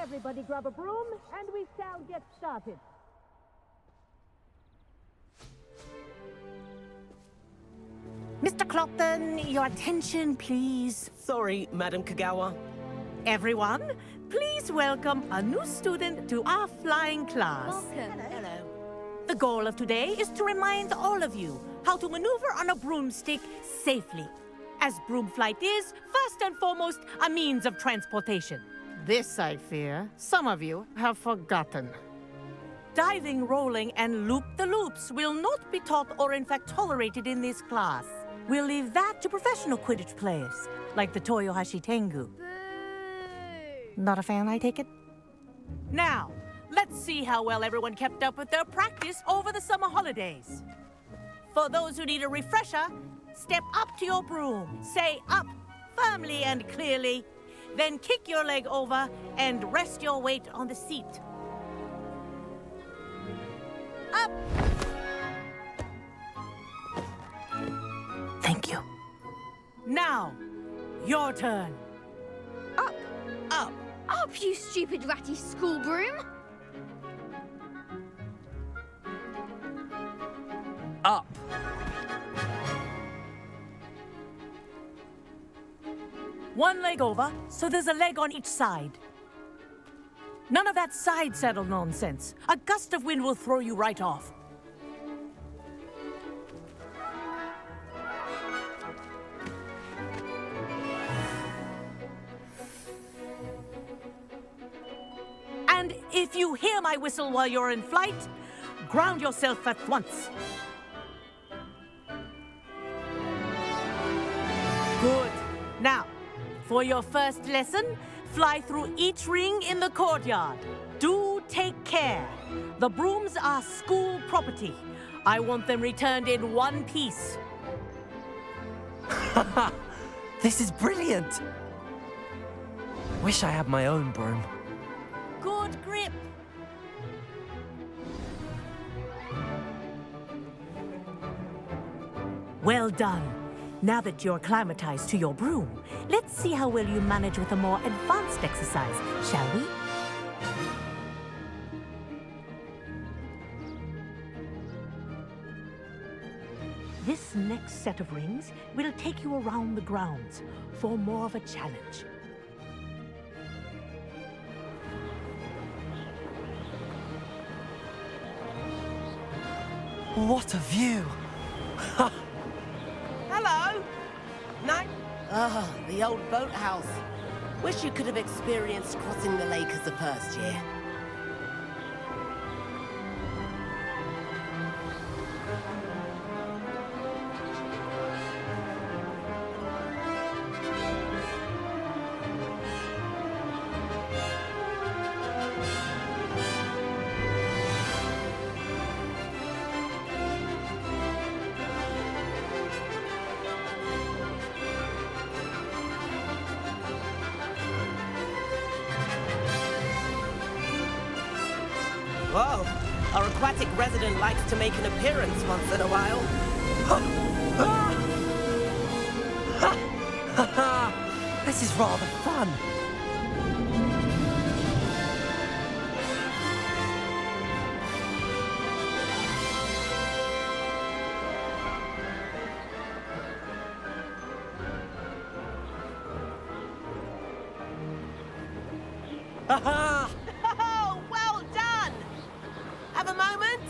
Everybody grab a broom, and we shall get started. Mr. Clopton, your attention, please. Sorry, Madam Kagawa. Everyone, please welcome a new student to our flying class. Welcome. Hello. The goal of today is to remind all of you how to maneuver on a broomstick safely, as broom flight is, first and foremost, a means of transportation. This, I fear, some of you have forgotten. Diving, rolling, and loop-the-loops will not be taught or in fact tolerated in this class. We'll leave that to professional Quidditch players, like the Toyohashi Tengu. Boo! Not a fan, I take it? Now, let's see how well everyone kept up with their practice over the summer holidays. For those who need a refresher, step up to your broom, say up firmly and clearly, then kick your leg over and rest your weight on the seat. Up! Thank you. Now, your turn. Up! Up. Up, you stupid ratty school broom! Up. One leg over, so there's a leg on each side. None of that side saddle nonsense. A gust of wind will throw you right off. And if you hear my whistle while you're in flight, ground yourself at once. Good. Now, for your first lesson, fly through each ring in the courtyard. Do take care. The brooms are school property. I want them returned in one piece. This is brilliant. Wish I had my own broom. Good grip. Well done. Now that you're acclimatized to your broom, let's see how well you manage with a more advanced exercise, shall we? This next set of rings will take you around the grounds for more of a challenge. What a view. Hello. Night. Ah, the old boathouse. Wish you could have experienced crossing the lake as a first year. Whoa, our aquatic resident likes to make an appearance once in a while. This is rather fun. Oh, well done! Have a moment?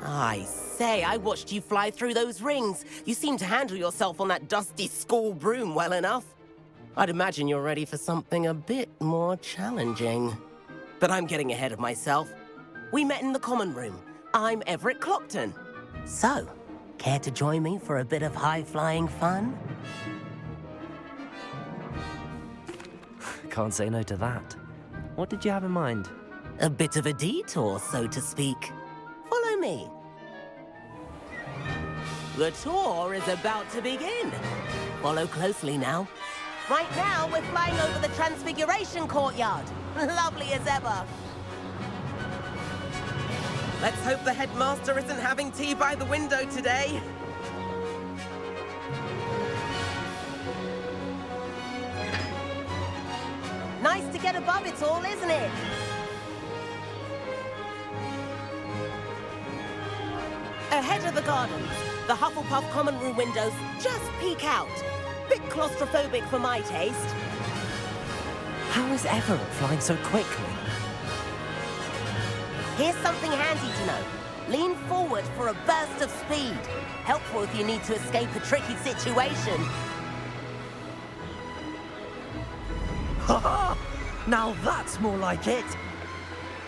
I say, I watched you fly through those rings. You seem to handle yourself on that dusty school broom well enough. I'd imagine you're ready for something a bit more challenging. But I'm getting ahead of myself. We met in the common room. I'm Everett Clopton. So, care to join me for a bit of high-flying fun? Can't say no to that. What did you have in mind? A bit of a detour, so to speak. Follow me. The tour is about to begin. Follow closely now. Right now, we're flying over the Transfiguration Courtyard. Lovely as ever. Let's hope the headmaster isn't having tea by the window today. Nice to get above it all, isn't it? Ahead of the gardens, the Hufflepuff common room windows just peek out. Bit claustrophobic for my taste. How is Everett flying so quickly? Here's something handy to know. Lean forward for a burst of speed. Helpful if you need to escape a tricky situation. Ha! Now that's more like it!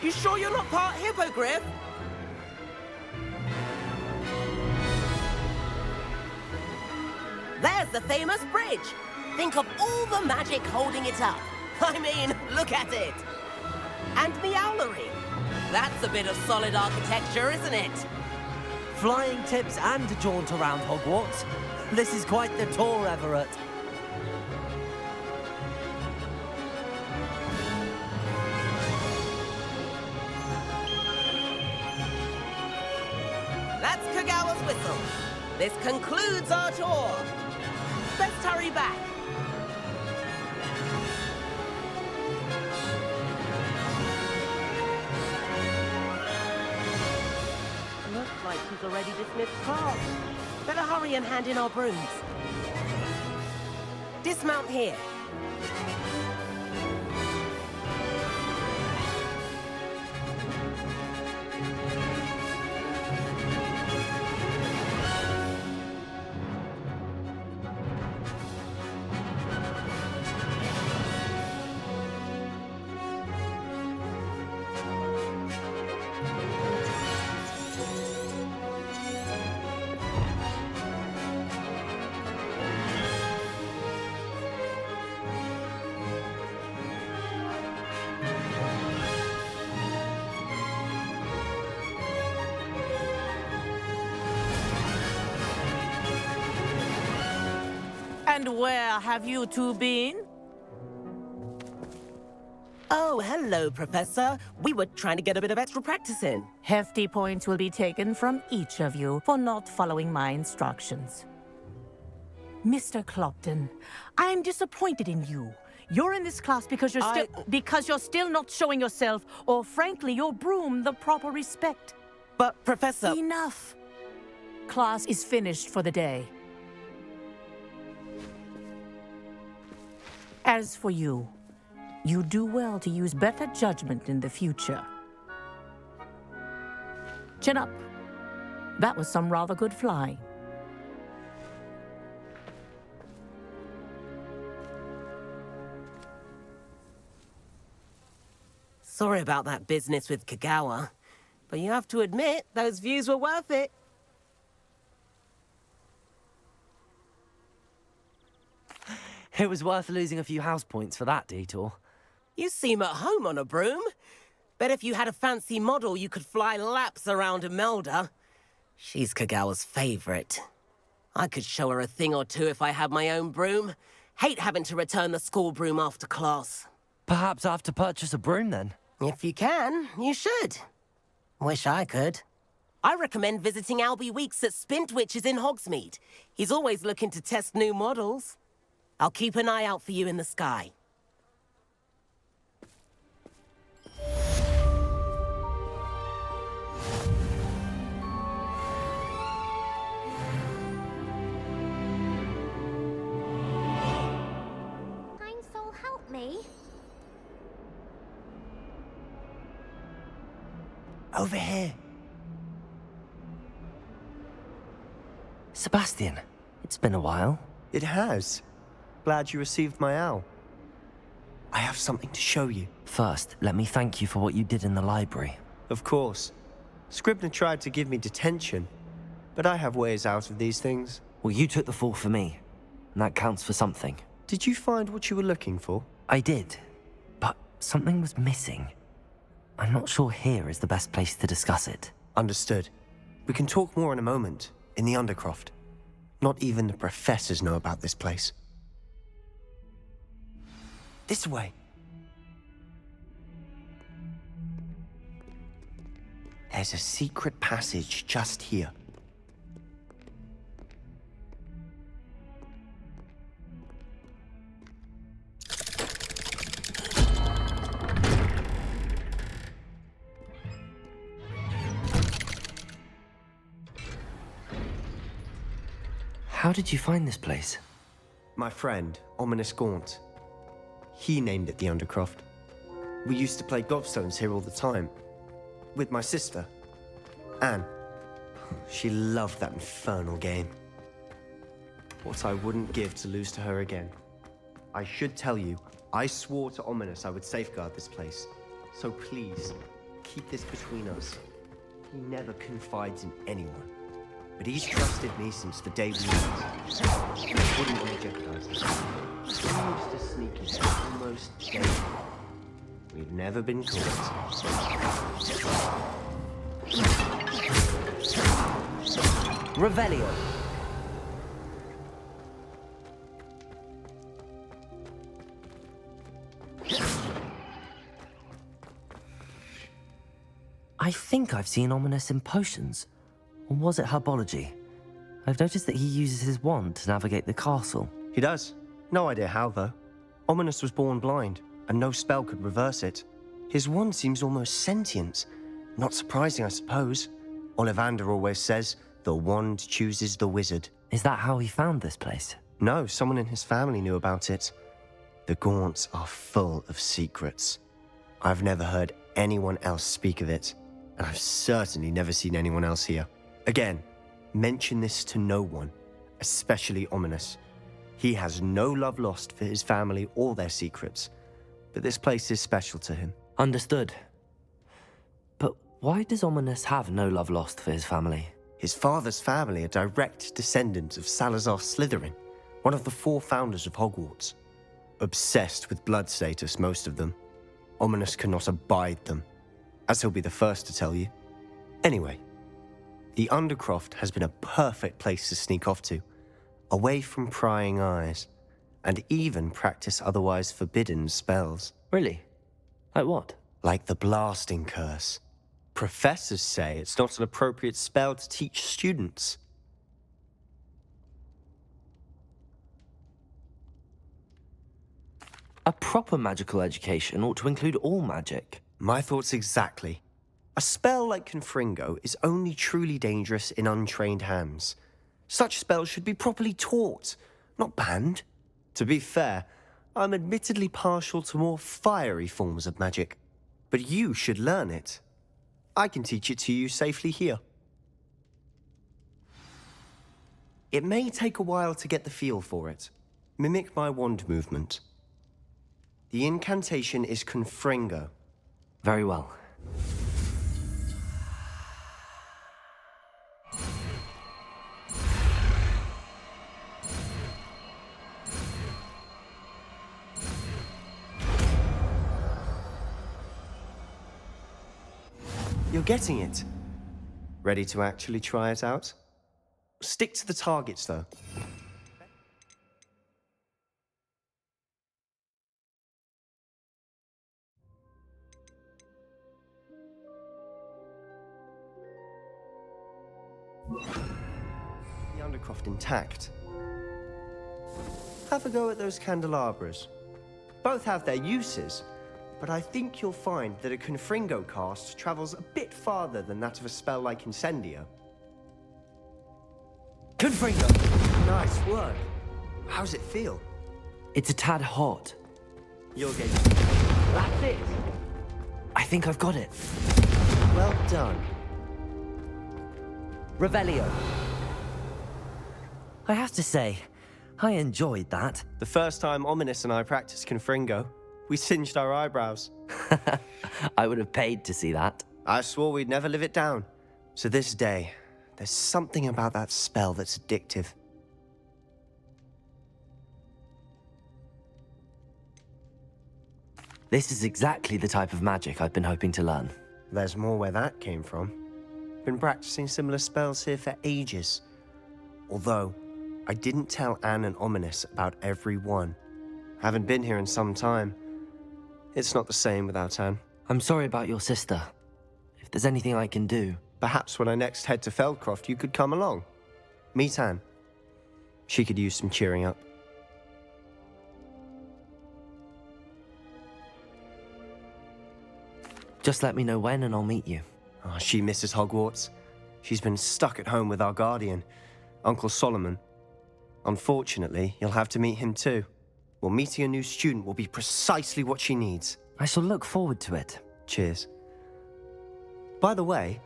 You sure you're not part hippogriff? There's the famous bridge. Think of all the magic holding it up. I mean, look at it. And the owlery. That's a bit of solid architecture, isn't it? Flying tips and a jaunt around Hogwarts. This is quite the tour, Everett. That's Kagawa's whistle. This concludes our tour. Let's hurry back. Looks like she's already dismissed class. Better hurry and hand in our brooms. Dismount here. And where have you two been? Oh, hello, Professor. We were trying to get a bit of extra practice in. Hefty points will be taken from each of you for not following my instructions. Mr. Clopton, I'm disappointed in you. You're in this class because you're still not showing yourself, or frankly, your broom the proper respect. But, Professor... Enough. Class is finished for the day. As for you, you do well to use better judgment in the future. Chin up. That was some rather good flying. Sorry about that business with Kagawa, but you have to admit, those views were worth it. It was worth losing a few house points for that detour. You seem at home on a broom. Bet if you had a fancy model, you could fly laps around Imelda. She's Kagawa's favorite. I could show her a thing or two if I had my own broom. Hate having to return the school broom after class. Perhaps I have to purchase a broom then? If you can, you should. Wish I could. I recommend visiting Albie Weeks at Spintwitches in Hogsmeade. He's always looking to test new models. I'll keep an eye out for you in the sky. Kind soul, help me. Over here. Sebastian, it's been a while. It has. Glad you received my owl. I have something to show you. First, let me thank you for what you did in the library. Of course. Scribner tried to give me detention, but I have ways out of these things. Well, you took the fall for me, and that counts for something. Did you find what you were looking for? I did, but something was missing. I'm not sure here is the best place to discuss it. Understood. We can talk more in a moment, in the Undercroft. Not even the professors know about this place. This way. There's a secret passage just here. How did you find this place? My friend, Ominous Gaunt. He named it the Undercroft. We used to play gobstones here all the time. With my sister, Anne. She loved that infernal game. What I wouldn't give to lose to her again. I should tell you, I swore to Ominous I would safeguard this place. So please, keep this between us. He never confides in anyone. But he's trusted me since the day we met. I wouldn't want to jeopardize this. We used to sneak in almost daily. We've never been caught. Revelio. I think I've seen Ominous in potions. Or was it herbology? I've noticed that he uses his wand to navigate the castle. He does. No idea how, though. Ominous was born blind, and no spell could reverse it. His wand seems almost sentient. Not surprising, I suppose. Ollivander always says, the wand chooses the wizard. Is that how he found this place? No, someone in his family knew about it. The Gaunts are full of secrets. I've never heard anyone else speak of it, and I've certainly never seen anyone else here. Again, mention this to no one, especially Ominous. He has no love lost for his family or their secrets, but this place is special to him. Understood. But why does Ominous have no love lost for his family? His father's family are direct descendants of Salazar Slytherin, one of the 4 founders of Hogwarts. Obsessed with blood status, most of them. Ominous cannot abide them, as he'll be the first to tell you. Anyway, the Undercroft has been a perfect place to sneak off to, away from prying eyes, and even practice otherwise forbidden spells. Really? Like what? Like the Blasting Curse. Professors say it's not an appropriate spell to teach students. A proper magical education ought to include all magic. My thoughts exactly. A spell like Confringo is only truly dangerous in untrained hands. Such spells should be properly taught, not banned. To be fair, I'm admittedly partial to more fiery forms of magic. But you should learn it. I can teach it to you safely here. It may take a while to get the feel for it. Mimic my wand movement. The incantation is Confringo. Very well. You're getting it. Ready to actually try it out? Stick to the targets, though. The Undercroft intact. Have a go at those candelabras. Both have their uses, but I think you'll find that a Confringo cast travels a bit farther than that of a spell like Incendio. Confringo! Nice work. How's it feel? It's a tad hot. You'll get... That's it! I think I've got it. Well done. Revelio. I have to say, I enjoyed that. The first time Ominous and I practiced Confringo, we singed our eyebrows. I would have paid to see that. I swore we'd never live it down. To this day, there's something about that spell that's addictive. This is exactly the type of magic I've been hoping to learn. There's more where that came from. Been practicing similar spells here for ages. Although, I didn't tell Anne and Ominous about every one. Haven't been here in some time. It's not the same without Anne. I'm sorry about your sister. If there's anything I can do. Perhaps when I next head to Feldcroft, you could come along. Meet Anne. She could use some cheering up. Just let me know when and I'll meet you. Oh, she misses Hogwarts. She's been stuck at home with our guardian, Uncle Solomon. Unfortunately, you'll have to meet him too. Well, meeting a new student will be precisely what she needs. I shall look forward to it. Cheers. By the way,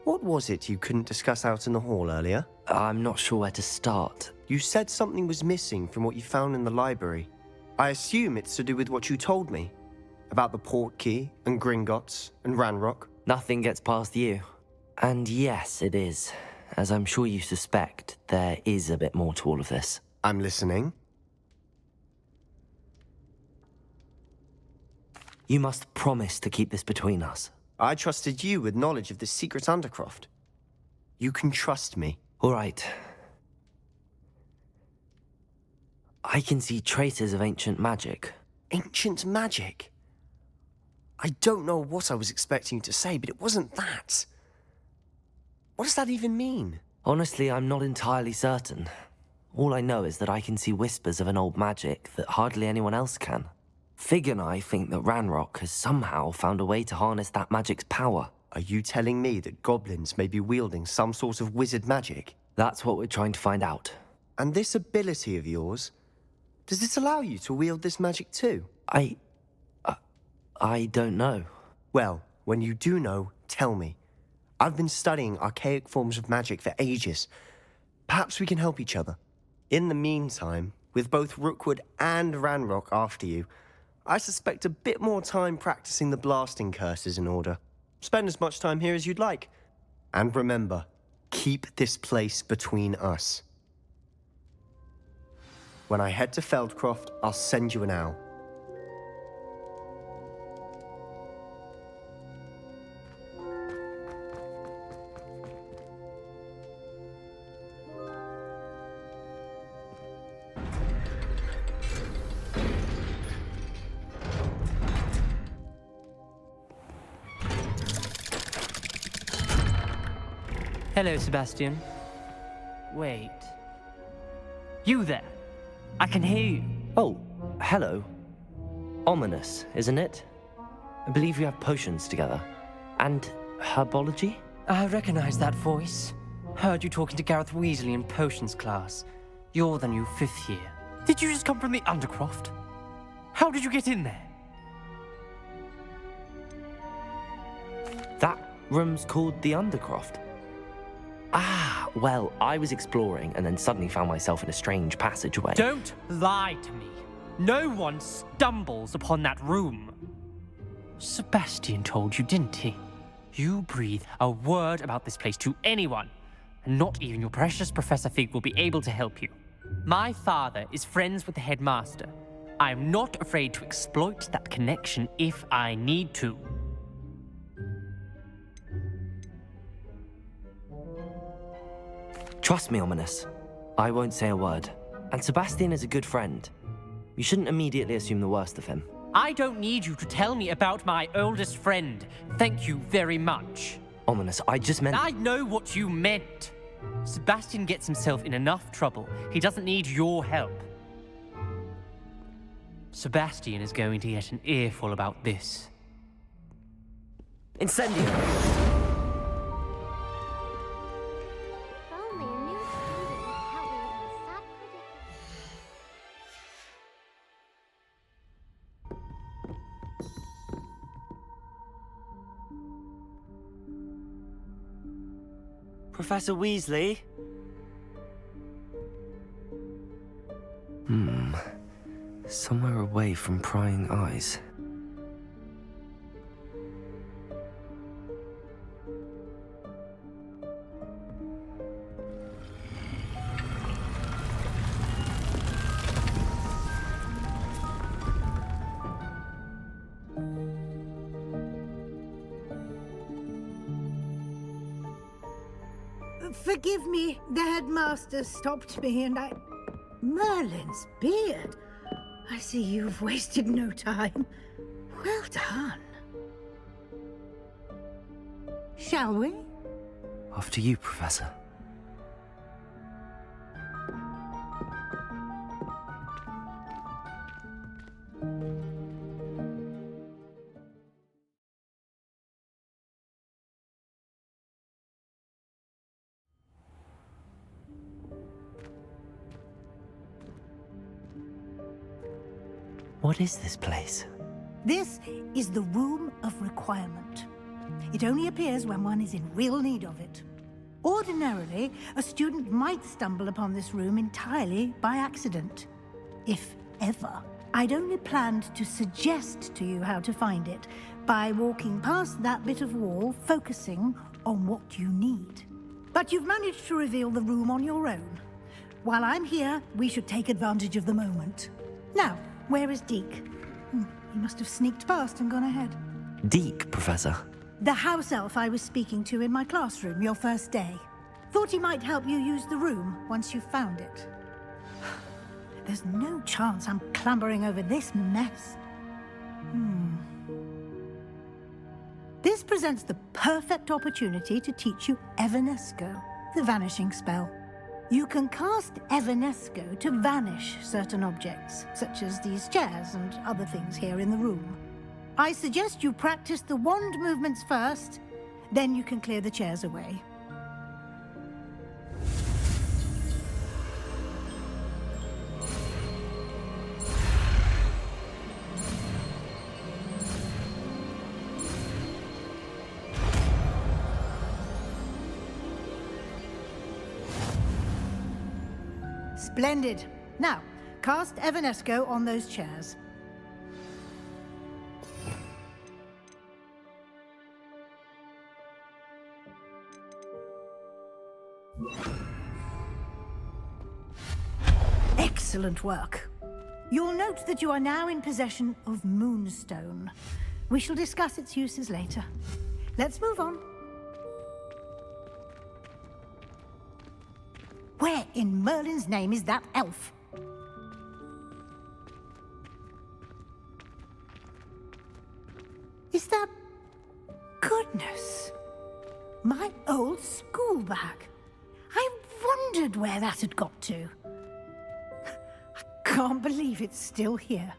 what was it you couldn't discuss out in the hall earlier? I'm not sure where to start. You said something was missing from what you found in the library. I assume it's to do with what you told me. About the Portkey, and Gringotts, and Ranrock. Nothing gets past you. And yes, it is. As I'm sure you suspect, there is a bit more to all of this. I'm listening. You must promise to keep this between us. I trusted you with knowledge of the secret Undercroft. You can trust me. All right. I can see traces of ancient magic. Ancient magic? I don't know what I was expecting you to say, but it wasn't that. What does that even mean? Honestly, I'm not entirely certain. All I know is that I can see whispers of an old magic that hardly anyone else can. Fig and I think that Ranrock has somehow found a way to harness that magic's power. Are you telling me that goblins may be wielding some sort of wizard magic? That's what we're trying to find out. And this ability of yours, does it allow you to wield this magic too? I don't know. Well, when you do know, tell me. I've been studying archaic forms of magic for ages. Perhaps we can help each other. In the meantime, with both Rookwood and Ranrock after you, I suspect a bit more time practicing the blasting curse is in order. Spend as much time here as you'd like. And remember, keep this place between us. When I head to Feldcroft, I'll send you an owl. Hello, Sebastian. Wait. You there? I can hear you. Oh, hello. Ominous, isn't it? I believe we have potions together. And herbology? I recognize that voice. Heard you talking to Gareth Weasley in potions class. You're the new 5th year. Did you just come from the Undercroft? How did you get in there? That room's called the Undercroft. Ah, well, I was exploring and then suddenly found myself in a strange passageway. Don't lie to me. No one stumbles upon that room. Sebastian told you, didn't he? You breathe a word about this place to anyone, and not even your precious Professor Fig will be able to help you. My father is friends with the headmaster. I am not afraid to exploit that connection if I need to. Trust me, Ominous. I won't say a word. And Sebastian is a good friend. You shouldn't immediately assume the worst of him. I don't need you to tell me about my oldest friend. Thank you very much. Ominous, I just meant... I know what you meant. Sebastian gets himself in enough trouble. He doesn't need your help. Sebastian is going to get an earful about this. Incendio! If only a new student would help me with my sad predicament. Professor Weasley? Somewhere away from prying eyes. Forgive me, the headmaster stopped me and I... Merlin's beard. I see you've wasted no time. Well done. Shall we? After you, Professor. What is this place? This is the Room of Requirement. It only appears when one is in real need of it. Ordinarily, a student might stumble upon this room entirely by accident. If ever. I'd only planned to suggest to you how to find it by walking past that bit of wall, focusing on what you need. But you've managed to reveal the room on your own. While I'm here, we should take advantage of the moment. Now, where is Deke? He must have sneaked past and gone ahead. Deke, Professor. The house elf I was speaking to in my classroom your first day. Thought he might help you use the room once you found it. There's no chance I'm clambering over this mess. This presents the perfect opportunity to teach you Evanesco, the vanishing spell. You can cast Evanesco to vanish certain objects, such as these chairs and other things here in the room. I suggest you practice the wand movements first, then you can clear the chairs away. Splendid. Now, cast Evanesco on those chairs. Excellent work. You'll note that you are now in possession of Moonstone. We shall discuss its uses later. Let's move on. Where in Merlin's name is that elf? Is that... Goodness! My old school bag. I wondered where that had got to. I can't believe it's still here.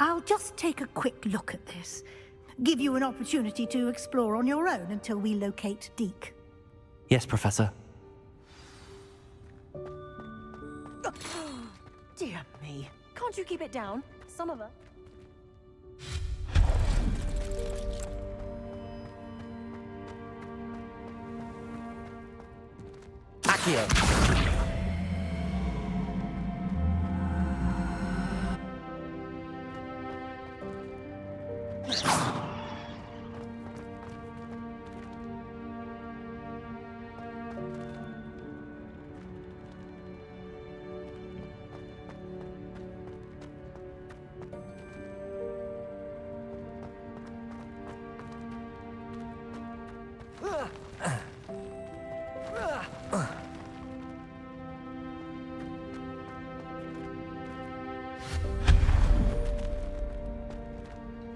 I'll just take a quick look at this. Give you an opportunity to explore on your own until we locate Deke. Yes, Professor. Dear me. Can't you keep it down? Some of us. Accio!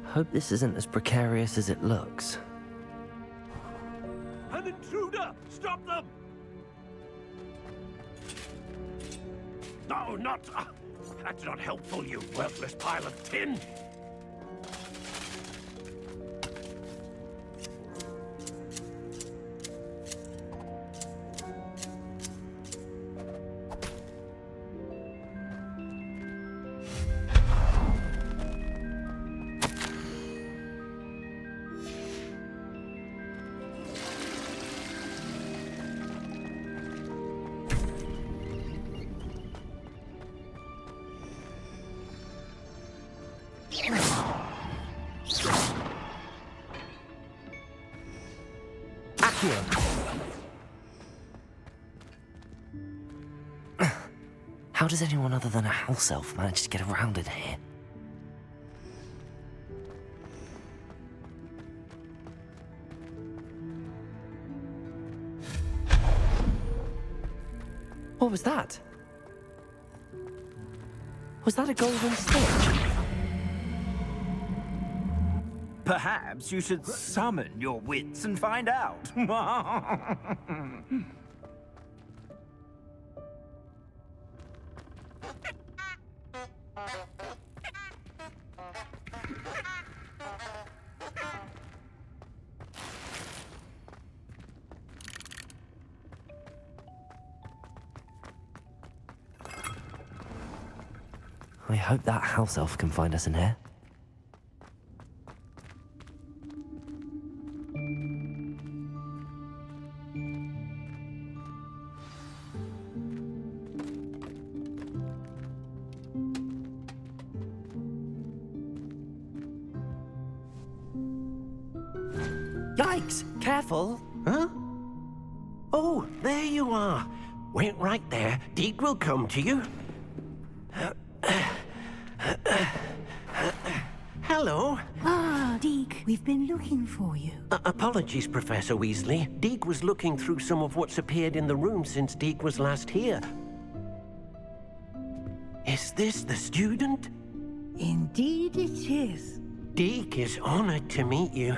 Hope this isn't as precarious as it looks. An intruder! Stop them! No, not... that's not helpful, you worthless pile of tin! How does anyone other than a house elf manage to get around in here? What was that? Was that a golden stitch? Perhaps you should summon your wits and find out. I hope that house elf can find us in here. Yikes! Careful! Huh? Oh, there you are. Wait right there. Deke will come to you. Hello. Ah, Deke, we've been looking for you. Apologies, Professor Weasley. Deke was looking through some of what's appeared in the room since Deke was last here. Is this the student? Indeed it is. Deke is honored to meet you.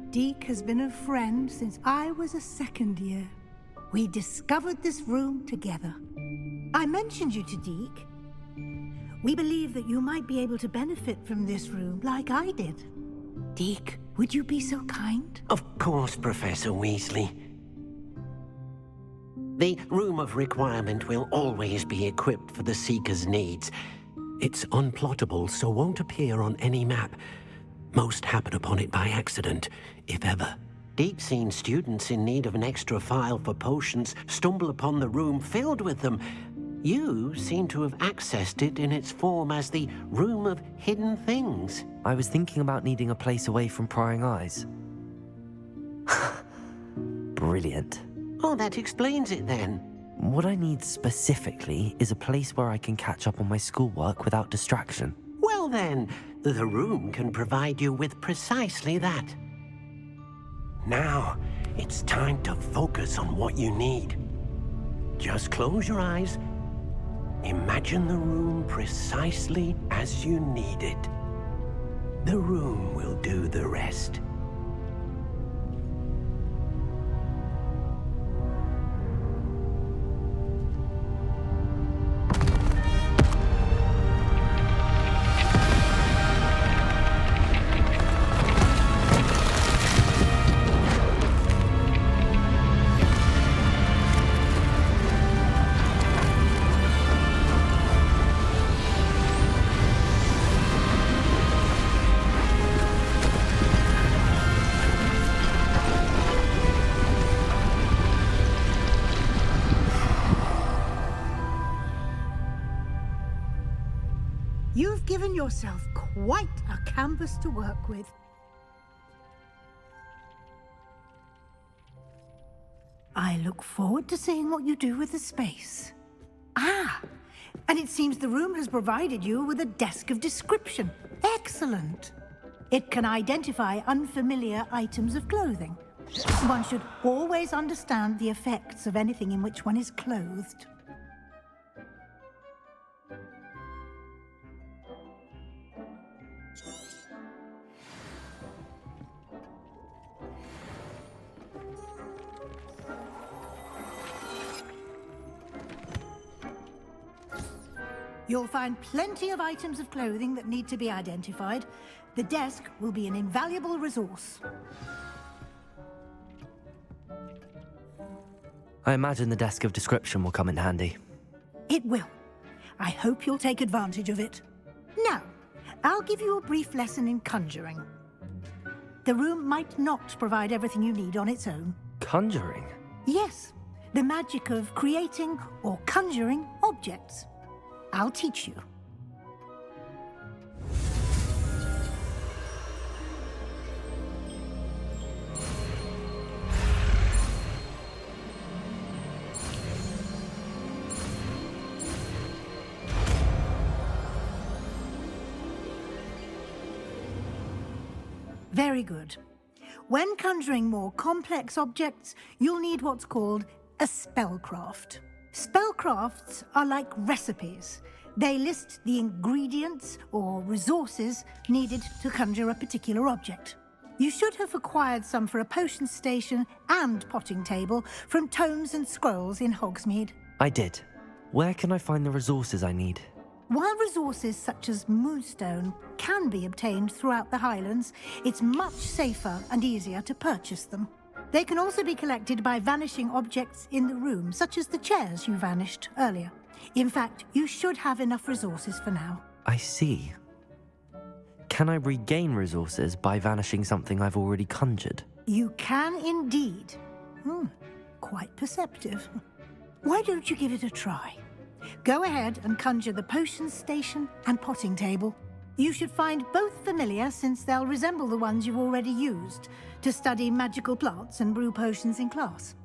Deke has been a friend since I was a second year. We discovered this room together. I mentioned you to Deke. We believe that you might be able to benefit from this room like I did. Deke, would you be so kind? Of course, Professor Weasley. The Room of Requirement will always be equipped for the Seeker's needs. It's unplottable, so won't appear on any map. Most happen upon it by accident, if ever. Deke's seen students in need of an extra file for potions stumble upon the room filled with them. You seem to have accessed it in its form as the Room of Hidden Things. I was thinking about needing a place away from prying eyes. Brilliant. Oh, that explains it then. What I need specifically is a place where I can catch up on my schoolwork without distraction. Well then, the room can provide you with precisely that. Now, it's time to focus on what you need. Just close your eyes. Imagine the room precisely as you need it. The room will do the rest. You've given yourself quite a canvas to work with. I look forward to seeing what you do with the space. Ah, and it seems the room has provided you with a desk of description. Excellent. It can identify unfamiliar items of clothing. One should always understand the effects of anything in which one is clothed. You'll find plenty of items of clothing that need to be identified. The desk will be an invaluable resource. I imagine the desk of description will come in handy. It will. I hope you'll take advantage of it. Now, I'll give you a brief lesson in conjuring. The room might not provide everything you need on its own. Conjuring? Yes, the magic of creating or conjuring objects. I'll teach you. Very good. When conjuring more complex objects, you'll need what's called a spellcraft. Spellcrafts are like recipes. They list the ingredients or resources needed to conjure a particular object. You should have acquired some for a potion station and potting table from tomes and scrolls in Hogsmeade. I did. Where can I find the resources I need? While resources such as moonstone can be obtained throughout the Highlands, it's much safer and easier to purchase them. They can also be collected by vanishing objects in the room, such as the chairs you vanished earlier. In fact, you should have enough resources for now. I see. Can I regain resources by vanishing something I've already conjured? You can indeed. Quite perceptive. Why don't you give it a try? Go ahead and conjure the potion station and potting table. You should find both familiar, since they'll resemble the ones you've already used to study magical plants and brew potions in class.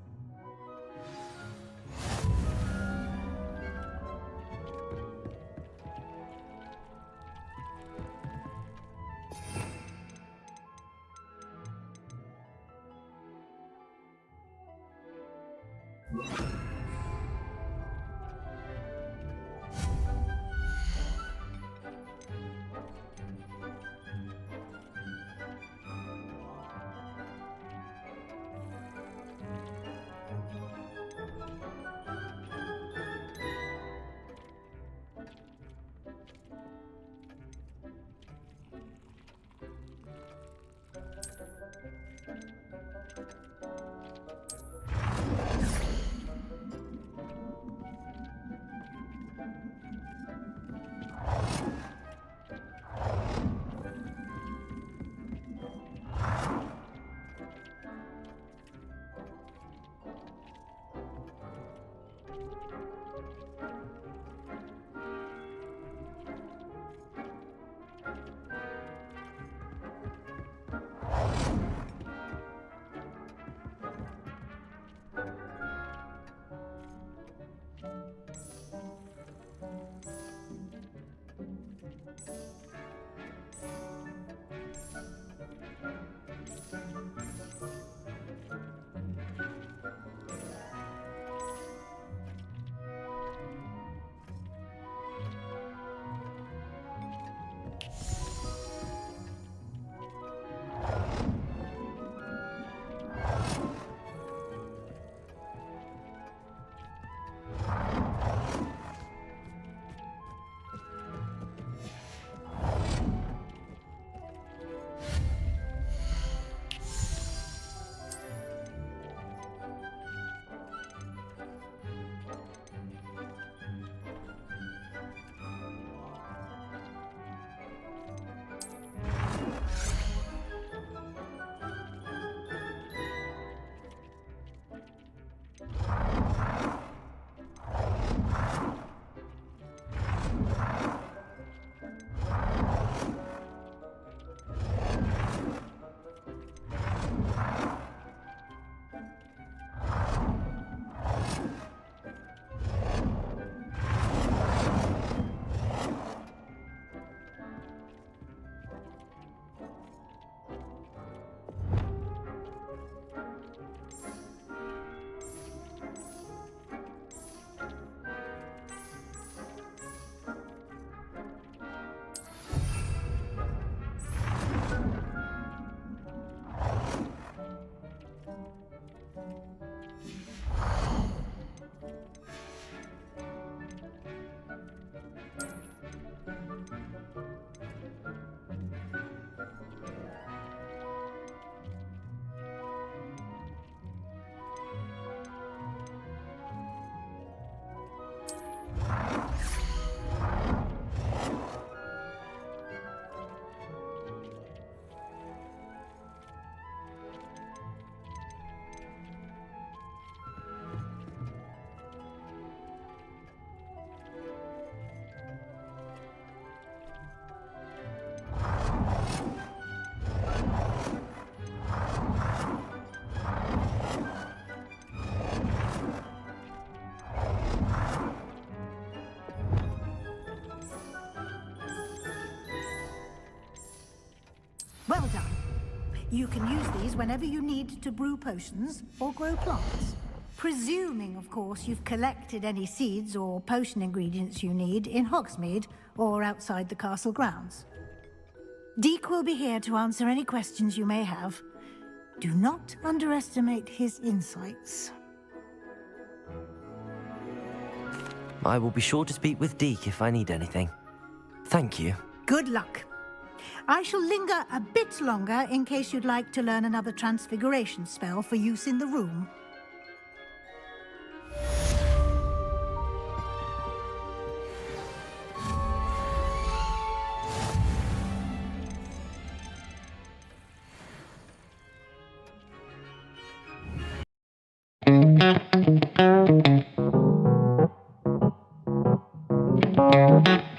Well done. You can use these whenever you need to brew potions or grow plants. Presuming, of course, you've collected any seeds or potion ingredients you need in Hogsmeade or outside the castle grounds. Deke will be here to answer any questions you may have. Do not underestimate his insights. I will be sure to speak with Deke if I need anything. Thank you. Good luck. I shall linger a bit longer in case you'd like to learn another transfiguration spell for use in the room. Thank you.